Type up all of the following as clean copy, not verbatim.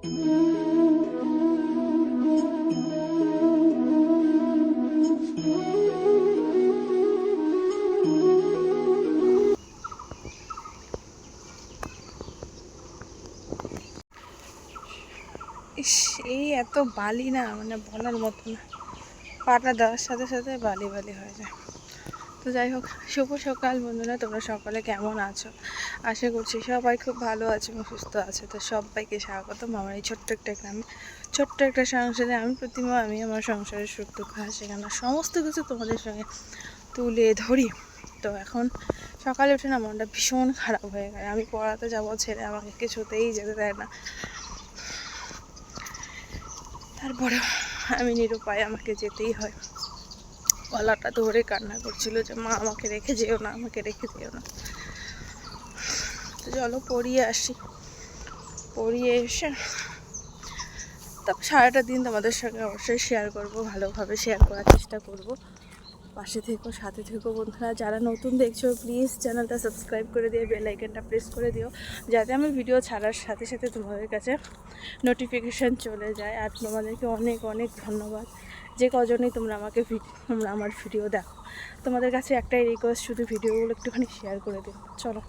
এই এত বালি না, মানে বলার মতো না, পাটা দেওয়ার সাথে সাথে বালি বালি হয়ে যায়। তো যাই হোক, শুভ সকাল বন্ধুরা, তোমরা সকালে কেমন আছো? আশা করছি সবাই খুব ভালো আছে এবং সুস্থ আছে। তো সবাইকে স্বাগতম আমার এই ছোট্ট একটা গ্রামে, ছোট্ট একটা সংসারে। আমি প্রতিমা, আমি আমার সংসারের সুখ দুঃখ সেখানে সমস্ত কিছু তোমাদের সঙ্গে তুলে ধরি। তো এখন সকালে উঠে না মনটা ভীষণ খারাপ হয়ে গেছে। আমি পড়াতে যাবো, ছেড়ে আমাকে কিছুতেই যেতে দেয় না। তারপরে আমি নিরুপায়, আমাকে যেতেই হয়। গলাটা ধরে কান্না করছিল যে মা আমাকে রেখে যেও না, আমাকে রেখে যেও না। তো চলো পড়িয়ে আসি। পড়িয়ে এসে তারপর সারাটা দিন তোমাদের সঙ্গে অবশ্যই শেয়ার করব, ভালোভাবে শেয়ার করার চেষ্টা করব। পাশে থেকো, সাথে থেকো বন্ধুরা। যারা নতুন দেখছো প্লিজ চ্যানেলটা সাবস্ক্রাইব করে দিয়ে বেল আইকনটা প্রেস করে দিও, যাতে আমি ভিডিও ছাড়ার সাথে সাথে তোমাদের কাছে নোটিফিকেশান চলে যায়। আর তোমাদেরকে অনেক অনেক ধন্যবাদ যে কজনই তোমরা আমার ভিডিও দেখো। তোমাদের কাছে একটাই রিকোয়েস্ট, শুধু ভিডিওগুলো একটুখানি শেয়ার করে দিও। চলো,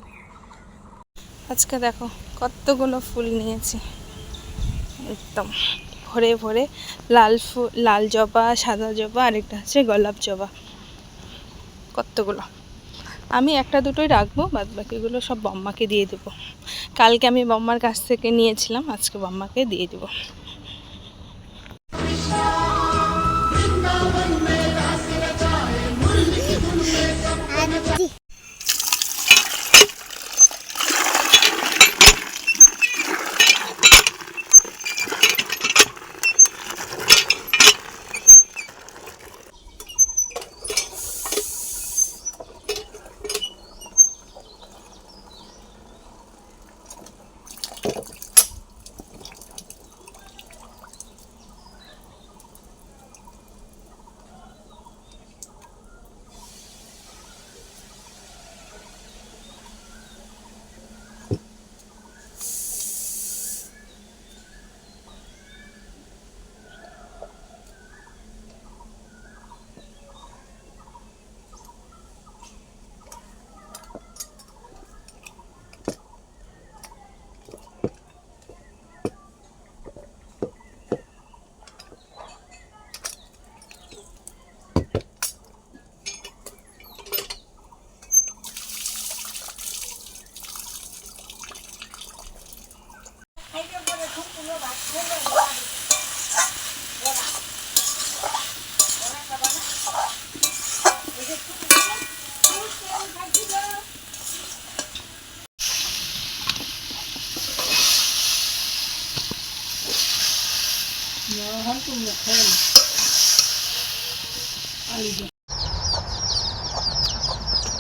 আজকে দেখো কতগুলো ফুল নিয়েছি, একদম ভরে ভরে। লাল ফুল, লাল জবা, সাদা জবা, আরেকটা হচ্ছে গোলাপ জবা। কতগুলো, আমি একটা দুটোই রাখবো, বাদ বাকিগুলো সব বম্মাকে দিয়ে দেবো। কালকে আমি বম্মার কাছ থেকে নিয়েছিলাম, আজকে বম্মাকে দিয়ে দেবো।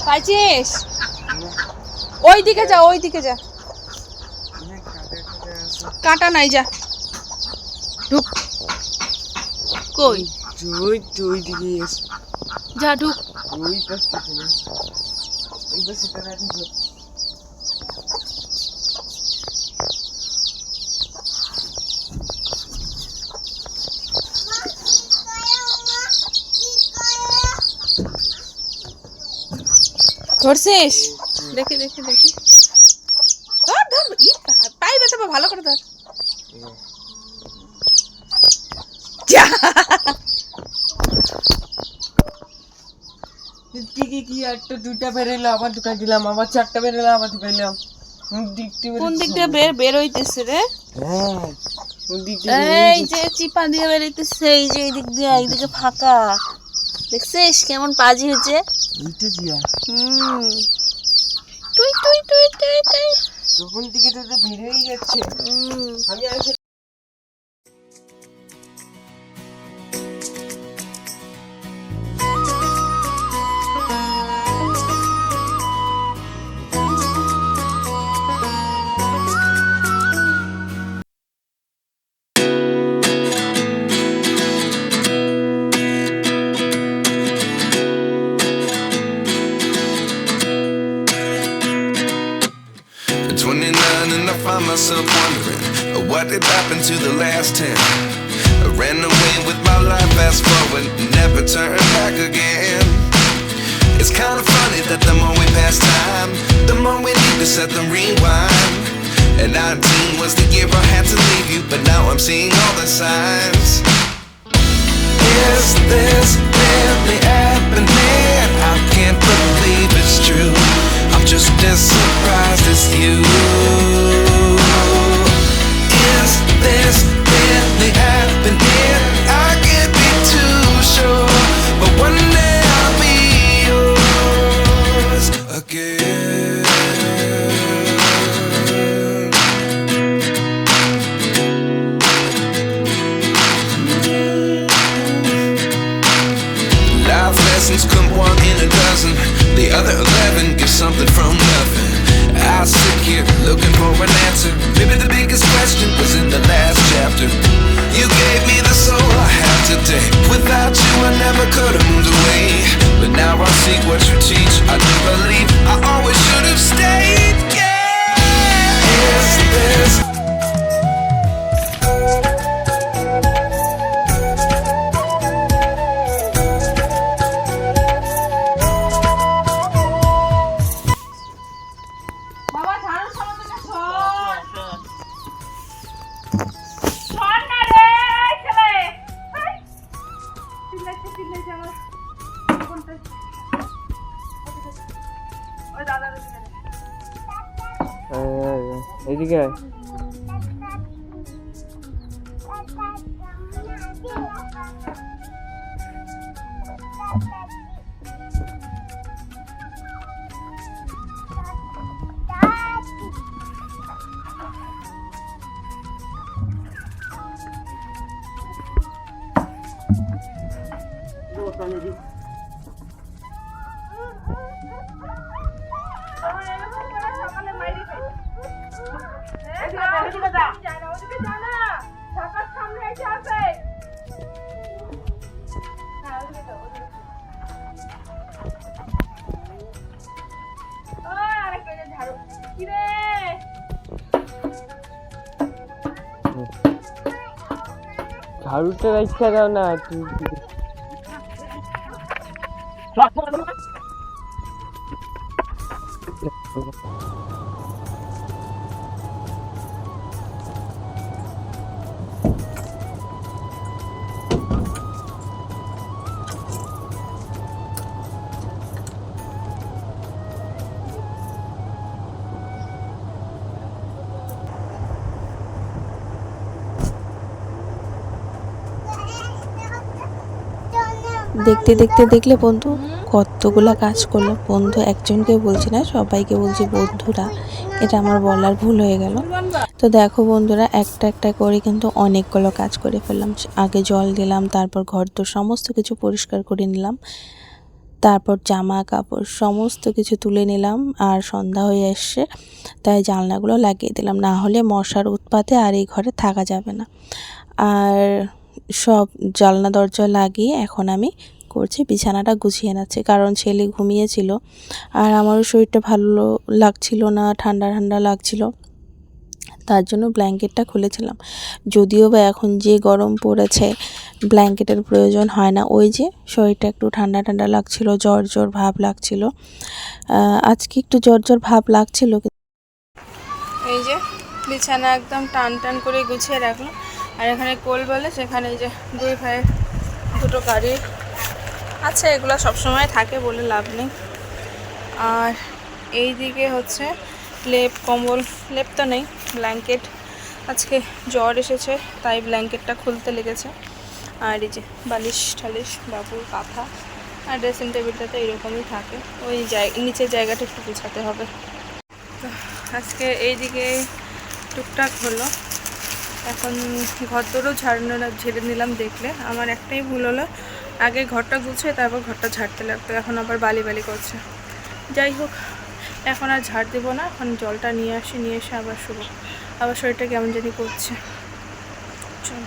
পাইছিস? ওই দিকে যা, ওই দিকে যা, কাটা নাই, যা ঢুক। কই ওই দিকে যা, ঢুক। ওই পাশে এই পাশে কাটা ঢুক। ধরছিস? দেখি দেখি দেখি, ধর ধর, পাই ব্যথা, ভালো করে ধর। কি একটা দুটা বেরোইলো, আবার ঢুকাই দিলাম, আবার চারটা বেরোলো, আবার ঢুকাইলাম। কোন দিকটা বের হইতেছে রে? এই যে চিপা দিয়ে বেরোইতেছে, এই যে এই দিক দিয়ে, এইদিকে ফাঁকা। দেখছিস কেমন পাজি হয়েছে? তুই তুই তুই তুই তুই তখন দিকে তো বেরোই যাচ্ছে। আমি আসে myself wondering different. What did happen to the last 10? I ran away with my life, fast forward, never turn back again. It's kind of funny that the more we pass time, the more we need to set the rewind. And 19 was the year I had to leave you, but now I'm seeing all the signs. Is this really happening? I can't believe it's true. I'm just as surprised as you. Is this really happening? I can't be too sure, but one day I'll be yours again. Life lessons come one in a dozen. The other 11 give something from nothing. I sit here looking for an answer. Maybe the biggest question was in the last chapter. You gave me the soul I have today. Without you I never could have moved away. But now I see what you teach. I do believe I always should have stayed. Yeah. Is this বাবা ঝাড়ু সমাজকে সর সর না রে ছেলে চিল্লাইছে আমার কোনটা ওই দাদা এদিকে আয়। সকালে মাইরি খাই ওদিকে যা না ঢাকার সামনে এসে আছে হ্যাঁ ওদিকে যাও আরেকটা ঝাড়ু কি রে ঝাড়ুটা রাখতে দাও না তুই। দেখতে দেখতে দেখলে বন্ধু কতগুলা কাজ করলো। বন্ধু একজনকে বলছি না, সবাইকে বলছি বন্ধুরা, এটা আমার বলার ভুল হয়ে গেল। তো দেখো বন্ধুরা, একটা একটা করে কিন্তু অনেকগুলো কাজ করে ফেললাম। আগে জল দিলাম, তারপর ঘর তো সমস্ত কিছু পরিষ্কার করে নিলাম, তারপর জামা কাপড় সমস্ত কিছু তুলে নিলাম। আর সন্ধ্যা হয়ে এসছে, তাই জানলাগুলো লাগিয়ে দিলাম, না হলে মশার উৎপাতে আর এই ঘরে থাকা যাবে না। আর সব জানলা দরজা লাগিয়ে এখন আমি করছি বিছানাটা গুছিয়ে নিচ্ছি, কারণ ছেলে ঘুমিয়েছিল আর আমারও শরীরটা ভালো লাগছিল না, ঠান্ডা ঠান্ডা লাগছিল, তার জন্য ব্ল্যাঙ্কেটটা খুলেছিলাম। যদিও বা এখন যে গরম পড়েছে ব্ল্যাঙ্কেটের প্রয়োজন হয় না। ওই যে শরীরটা একটু ঠান্ডা ঠান্ডা লাগছিল, জ্বর জ্বর ভাব লাগছিল, আজকে একটু জ্বর জ্বর ভাব লাগছিল। এই যে বিছানা একদম টান টান করে গুছিয়ে রাখলাম। আর এখানে কোল বলে, সেখানে এই যে দুই ভাইয়ের দুটো গাড়ি আছে, এগুলো সবসময় থাকে বলে লাভ নেই। আর এই দিকে হচ্ছে লেপ কম্বল, লেপ তো নেই, ব্ল্যাঙ্কেট, আজকে জ্বর এসেছে তাই ব্ল্যাঙ্কেটটা খুলতে লেগেছে। আর এই যে বালিশ ঠালিশ, বাবুর কাঁথা, আর ড্রেসিং টেবিলটাতে এরকমই থাকে। ওই নিচের জায়গাটা একটু গুছাতে হবে। তো আজকে এই দিকে টুকটাক হলো। এখন ঘর দৌড়ও ঝেড়ে নিলাম। দেখলে আমার একটাই ভুল হলো, আগে ঘরটা গুছিয়ে তারপর ঘরটা ঝাড়তে লাগতো, এখন আবার বালি বালি করছে। যাই হোক, এখন আর ঝাড় দেবো না, এখন জলটা নিয়ে এসে আবার শুবো। আবার শরীরটা কেমন জানি করছে। চল।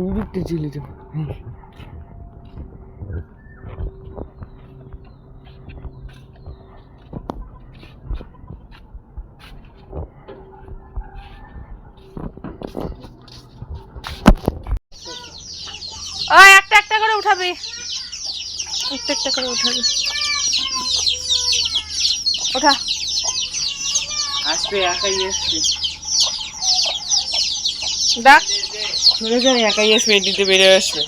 এই দিকটা চলে যাবো। ওই একটা একটা করে উঠাবি, একটা একটা করে উঠাবি। ওঠা। আসবে, একাই আসবে। ডাক। শুনে যান, একাই আসবে, এদিকে বেড়ে আসবে।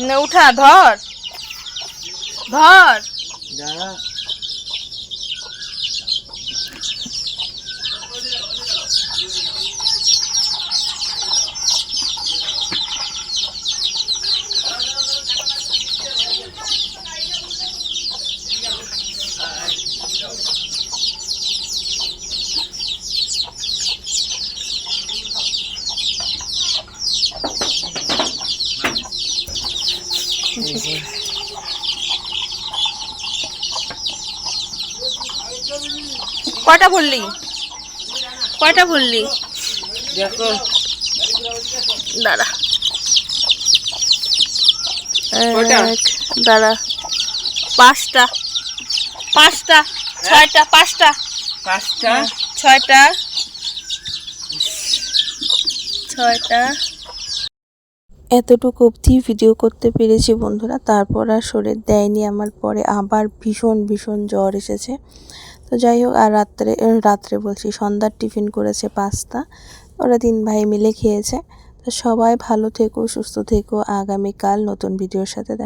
না উঠা, ধর ধর। দাঁড়া। কয়টা ভরলি, কয়টা ভরলি? দেখো দাঁড়া, কয়টা? দাঁড়া, পাঁচটা, পাঁচটা, ছয়টা, পাঁচটা, পাঁচটা, ছয়টা, ছয়টা। এতটুকু অবধি ভিডিও করতে পেরেছি বন্ধুরা, তারপর আর শরীর দেয়নি আমার। পরে আবার ভীষণ ভীষণ জ্বর এসেছে। তো যাই হোক, আর রাত্রে বলছি সন্ধ্যার টিফিন করেছে পাস্তা, ওরা 3 ভাই মিলে খেয়েছে। তো সবাই ভালো থেকো, সুস্থ থেকো। আগামীকাল নতুন ভিডিওর সাথে